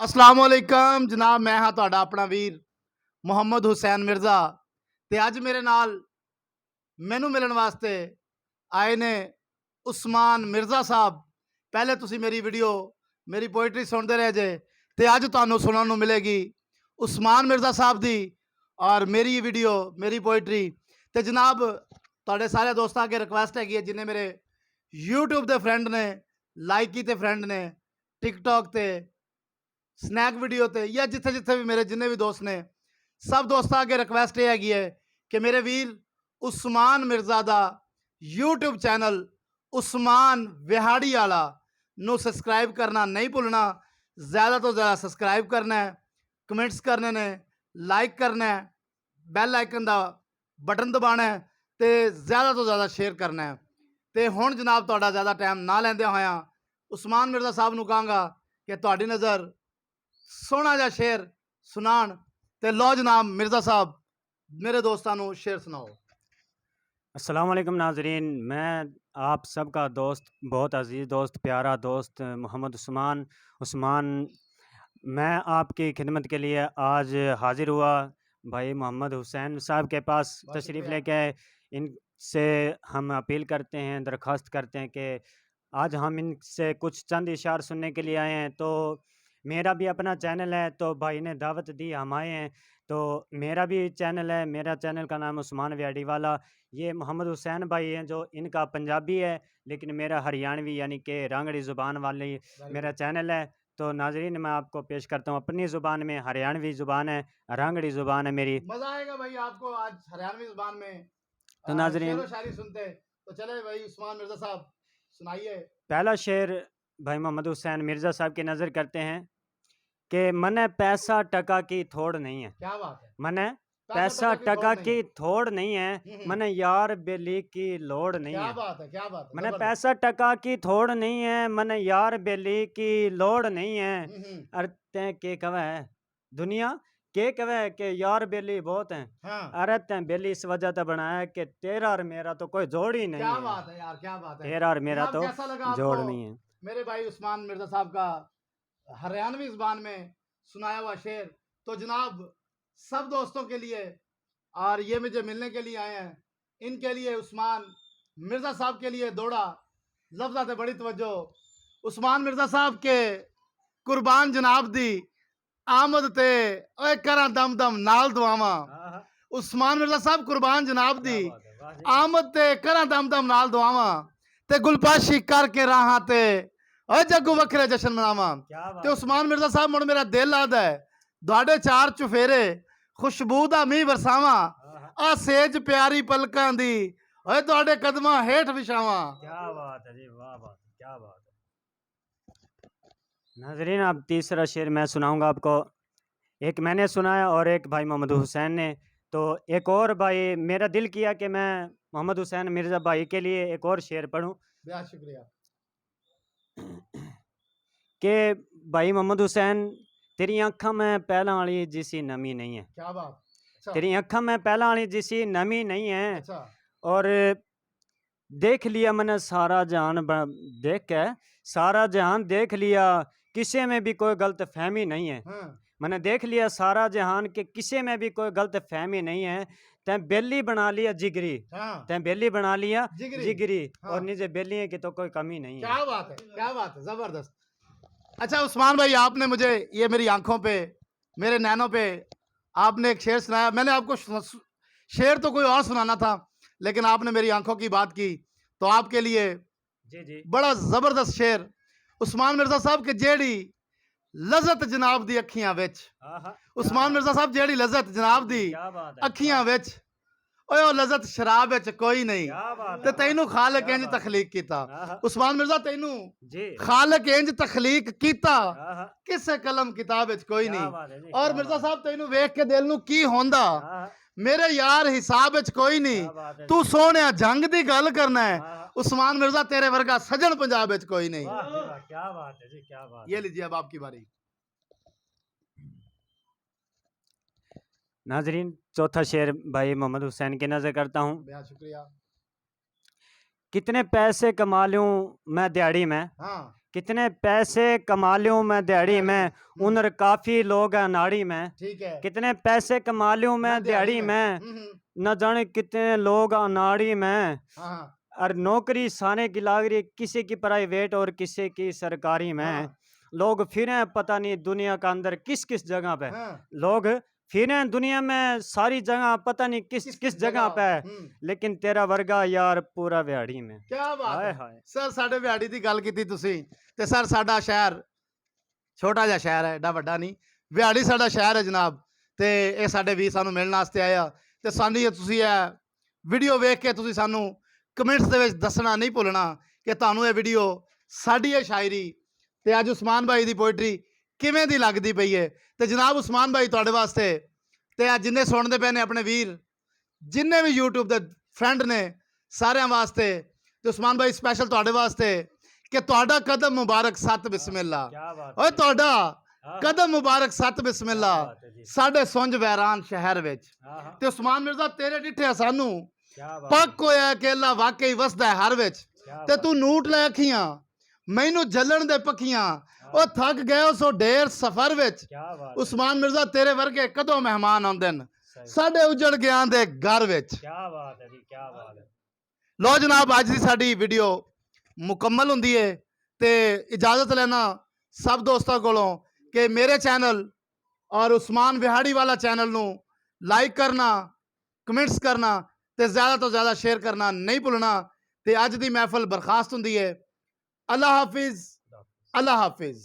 अस्सलाम वालेकुम जनाब, मैं हाँ तुहाडा अपना वीर मुहम्मद हुसैन मिर्ज़ा ते अज मेरे नाल मैनू मिलन वास्ते आए ने उस्मान मिर्ज़ा साहब। पहले तुसी मेरी वीडियो मेरी पोइट्री सुनते रह जे ते अज तुहानू सुनने नू मिलेगी उस्मान मिर्ज़ा साहब दी और मेरी वीडियो मेरी पोइट्री। ते जनाब तुहाडे सारे दोस्तां अगे रिक्वेस्ट हैगी है जिन्हें मेरे यूट्यूब के फ्रेंड ने लाइक कीते फ्रेंड ने टिकटॉक ते स्नैक वीडियो ते या जिथे जिथे भी मेरे जिन्ने भी दोस्त ने सब दोस्तों अगे रिक्वेस्ट ये हैगी है कि मेरे वीर उस्मान मिर्ज़ा दा यूट्यूब चैनल उस्मान विहाड़ी वाला नू सब्सक्राइब करना नहीं भूलना। ज़्यादा तो ज़्यादा सब्सक्राइब करना है, कमेंट्स करने ने, लाइक करना है, बैल आइकन का बटन दबाना है तो ज़्यादा तो ज़्यादा शेयर करना है। तो हुण जनाब तुहाडा ज़्यादा टाइम ना लैंदे होया उस्मान मिर्ज़ा साहब नू कहांगा कि तुहाडी नज़र सोहना जा शेर सुनाण ते लो जनाब मिर्ज़ा साहब मेरे दोस्तों को शेर सुनाओ। अस्सलाम वालेकुम नाजरीन, मैं आप सबका दोस्त, बहुत अजीज़ दोस्त, प्यारा दोस्त मोहम्मद उस्मान मैं आपकी खिदमत के लिए आज हाजिर हुआ। भाई मोहम्मद हुसैन साहब के पास तशरीफ़ लेके आए। इनसे हम अपील करते हैं, दरख्वास्त करते हैं कि आज हम इनसे कुछ चंद इशार सुनने के लिए आए हैं। तो मेरा भी अपना चैनल है, तो भाई ने दावत दी, हम आए हैं। तो मेरा भी चैनल है, मेरा चैनल का नाम उस्मान व्याड़ी वाला। ये मोहम्मद हुसैन भाई हैं जो इनका पंजाबी है, लेकिन मेरा हरियाणवी यानी कि रांगड़ी ज़ुबान वाली मेरा चैनल है। तो नाजरीन मैं आपको पेश करता हूँ अपनी ज़ुबान में, हरियाणवी ज़ुबान है, रांगड़ी ज़ुबान है मेरी। मजा आएगा भाई आपको आज हरियाणवी जुबान में तो शेर नाजरीन व शायरी सुनते। तो चले भाई उस्मान मिर्ज़ा साहब सुनाइए। पहला शेर भाई मोहम्मद हुसैन मिर्ज़ा साहब की नज़र करते हैं कि मने पैसा टका की थोड़ नहीं है। क्या बात है, मने पैसा पैसा टका की थोड़ टका नहीं की है। थोड़ नहीं है, मने यार बेली की लोड़ नहीं क्या है। बात है, क्या बात है, मने जबरदस्त। पैसा टका की थोड़ नहीं है, मने यार बेली की लोड़ नहीं है। हम्म। अरे तैं के कवे है दुनिया, के कवे कि यार बेली बहुत हैं। हाँ, अरे तैं बेली इस वजह से बनाया है कि तेरा और मेरा तो कोई जोड़ ही नहीं क्या है। बात है यार, क्या बात है। तेरा और मेरा जनाब तो कैसा लगा जोड़ आपको नहीं है। मेरे भाई उस्मान मिर्ज़ा साहब का हरियाणवी जुबान में सुनाया हुआ शेर। तो जनाब सब दोस्तों के लिए और ये मुझे मिलने के लिए आए हैं, इनके लिए उस्मान मिर्ज़ा साहब के लिए दौड़ा लफ्ज़ा थे बड़ी तवज्जो। उस्मान मिर्ज़ा साहब के कुर्बान जनाब दी आमद ते ओए करा दम दम नाल दुआवा। उस्मान मिर्ज़ा साहब कुर्बान जनाब दी आमद ते करा दम दम नाल दुआवा ते गुलपाशी करके राहां ते ओए जग्गू वखरे जश्न मनावा। ते उस्मान मिर्ज़ा साहब मुड़ मेरा दिल आदा है दुआडे चार चुफेरे खुशबू दा मींह बरसावा आ सेज प्यारी पलकां दी ओए तुहाडे कदमां हेठ विछावा। क्या बात है जी, वाह बात है, क्या बात है। नाजरीन अब तीसरा शेर मैं सुनाऊंगा आपको। एक मैंने सुनाया और एक भाई मोहम्मद हुसैन ने। तो एक और भाई मेरा दिल किया कि मैं मोहम्मद हुसैन मिर्ज़ा भाई के लिए एक और शेर पढ़ूं बेहद शुक्रिया। कि भाई मोहम्मद हुसैन तेरी अखां में पहला वाली जिसी नमी नहीं है। क्या बात। अच्छा, तेरी अखां में पहला वाली जिसी नमी नहीं है। अच्छा। और देख लिया मैंने सारा जहान देख के सारा जहान देख लिया, किसी में भी कोई गलत फहमी नहीं है। हाँ, मैंने देख लिया सारा जहान के किसी में भी कोई गलत फहमी नहीं है। तैं बेली बना लिया जिगरी, हाँ, तैं बेली बना लिया जिगरी। जिगरी हाँ। और निजे बेली है कि तो कोई कमी नहीं है। क्या बात है, क्या बात है, जबरदस्त। अच्छा उस्मान भाई आपने मुझे ये मेरी आंखों पे मेरे नैनों पे आपने एक शेर सुनाया। मैंने आपको शेर तो कोई और सुनाना था लेकिन आपने मेरी आंखों की बात की तो आपके लिए जी जी। बड़ा जबरदस्त शेर उस्मान मिर्ज़ा साहब के जेड़ी लज़त जनाब दी अखियां विच। उस्मान मिर्ज़ा साहब जेड़ी लज़त जनाब दी क्या बात है, अखियां विच ओए ओ लज़त शराब विच कोई नहीं क्या बात ते है, तैनू खालक क्या इंज बात है। तखलीक कीता। आहा, उस्मान मिर्ज़ा तैनू जी खालक इंज तखलीक कीता आहा, किसे कलम किताब विच कोई क्या नहीं। बात है जी, और क्या मिर्ज़ा बात है। साहब तैनू वेख के दिल नू की होंदा आहा, मेरे यार हिसाब विच कोई नहीं। क्या बात है तू जी। सोहणिया जंग दी गल करना है आहा, उस्मान मिर्ज़ा तेरे वर्गा सजन पंजाब विच कोई नहीं। वाह जी वाह, क्या बात है जी, क्या बात ये है। लीजिए अब आपकी बारी। नाजरीन चौथा शेर भाई मोहम्मद हुसैन की नजर करता हूँ। बेहद शुक्रिया। कितने पैसे कमा लूँ मैं दिहाड़ी में, हाँ, कितने पैसे कमा लूँ मैं दिहाड़ी में, उनर काफ़ी लोग हैं नाड़ी में। ठीक है। कितने पैसे कमा लूँ मैं दिहाड़ी में, न जाने कितने लोग अनाड़ी में। हाँ, और नौकरी सारे की लाग रही है, किसी की प्राइवेट और किसी की सरकारी में। हाँ, लोग फिरें पता नहीं दुनिया का अंदर किस किस जगह पे। हाँ। लोग फिरें दुनिया में सारी जगह पता नहीं किस किस किस जगह पे है, लेकिन तेरा वर्गा यार पूरा बिहाड़ी में। क्या बात हाय है हाय। ਸਰ। ਸਾਡੇ ਬਿਹਾੜੀ ਦੀ ਗੱਲ ਕੀਤੀ ਤੁਸੀਂ ਤੇ ਸਰ ਸਾਡਾ ਸ਼ਹਿਰ ਛੋਟਾ ਜਿਹਾ ਸ਼ਹਿਰ ਹੈ, ਏਡਾ ਵੱਡਾ ਨਹੀਂ। ਬਿਹਾੜੀ ਸਾਡਾ ਸ਼ਹਿਰ ਹੈ ਜਨਾਬ। ਤੇ ਇਹ ਸਾਡੇ ਵੀਰ ਸਾਨੂੰ ਮਿਲਣ ਵਾਸਤੇ ਆਇਆ ਤੇ ਸਾਨੂੰ ਇਹ ਤੁਸੀਂ ਇਹ ਵੀਡੀਓ ਵੇਖ ਕੇ ਤੁਸੀਂ ਸਾਨੂੰ ਕਮੈਂਟਸ ਦੇ ਵਿੱਚ ਦੱਸਣਾ ਨਹੀਂ ਭੁੱਲਣਾ ਕਿ ਤੁਹਾਨੂੰ ਇਹ ਵੀਡੀਓ ਸਾਡੀ ਇਹ ਸ਼ਾਇਰੀ ਤੇ ਅੱਜ ਉਸਮਾਨ ਭਾਈ ਦੀ ਪੋਇਟਰੀ ਕਿਵੇਂ ਦੀ ਲੱਗਦੀ ਪਈ ਹੈ। ਤੇ ਜਨਾਬ ਉਸਮਾਨ ਭਾਈ ਤੁਹਾਡੇ ਵਾਸਤੇ ਤੇ ਅੱਜ ਜਿੰਨੇ ਸੁਣਦੇ ਪਏ ਨੇ ਆਪਣੇ ਵੀਰ, ਜਿੰਨੇ ਵੀ YouTube ਦੇ ਫਰੈਂਡ ਨੇ, ਸਾਰਿਆਂ ਵਾਸਤੇ ਤੇ ਉਸਮਾਨ ਭਾਈ ਸਪੈਸ਼ਲ ਤੁਹਾਡੇ ਵਾਸਤੇ ਕਿ ਤੁਹਾਡਾ ਕਦਮ ਮੁਬਾਰਕ ਸਤ ਬਿਸਮਿਲ੍ਲਾ। क्या बात ਓਏ ਤੁਹਾਡਾ हाँ, ਕਦਮ ਮੁਬਾਰਕ ਸਤ ਬਿਸਮਿਲ੍ਲਾ क्या बात है जी। ਸਾਡੇ ਸੁੰਜ ਵੈਰਾਨ ਸ਼ਹਿਰ ਵਿੱਚ। हाँ, हाँ, ਤੇ ਉਸਮਾਨ ਮਿਰਜ਼ਾ ਤੇਰੇ ਡਿੱਠਿਆ ਸਾਨੂੰ क्या बात है, ਪੱਕ ਹੋਇਆ ਕਿ ਅੱਲਾ ਵਾਕਈ ਵਸਦਾ ਹੈ ਹਰ ਵਿੱਚ। क्या ਤੇ बात ਤੂੰ ਨੂਟ ਲੈ ਅੱਖੀਆਂ ਮੈਨੂੰ ਜਲਣ ਦੇ ਪੱਖੀਆਂ, ਉਹ ਥੱਕ ਗਏ ਉਸ ਢੇਰ ਸਫ਼ਰ ਵਿੱਚ। क्या बात है, ਉਸਮਾਨ ਮਿਰਜ਼ਾ ਤੇਰੇ ਵਰਗੇ ਕਦੋਂ ਮਹਿਮਾਨ ਆਉਂਦੇ ਨੇ सही, ਸਾਡੇ ਉਜੜ ਗਿਆ ਦੇ ਘਰ ਵਿੱਚ। क्या बात है जी, क्या बात है। ਲੋ ਜਨਾਬ ਅੱਜ ਦੀ ਸਾਡੀ ਵੀਡੀਓ ਮੁਕੰਮਲ ਹੁੰਦੀ ਹੈ ਤੇ ਇਜਾਜ਼ਤ ਲੈਣਾ ਸਭ ਦੋਸਤਾਂ ਕੋਲੋਂ ਕਿ ਮੇਰੇ ਚੈਨਲ ਔਰ ਉਸਮਾਨ ਵਿਹਾੜੀ ਵਾਲਾ ਚੈਨਲ ਨੂੰ ਲਾਈਕ ਕਰਨਾ, ਕਮੈਂਟਸ ਕਰਨਾ ਤੇ ਜ਼ਿਆਦਾ ਤੋਂ ਜ਼ਿਆਦਾ ਸ਼ੇਅਰ ਕਰਨਾ ਨਹੀਂ ਭੁੱਲਣਾ। ਤੇ ਅੱਜ ਦੀ ਮਹਿਫਲ ਬਰਖਾਸਤ ਹੁੰਦੀ ਹੈ। ਅੱਲਾ ਹਾਫਿਜ਼, ਅੱਲਾ ਹਾਫਿਜ਼।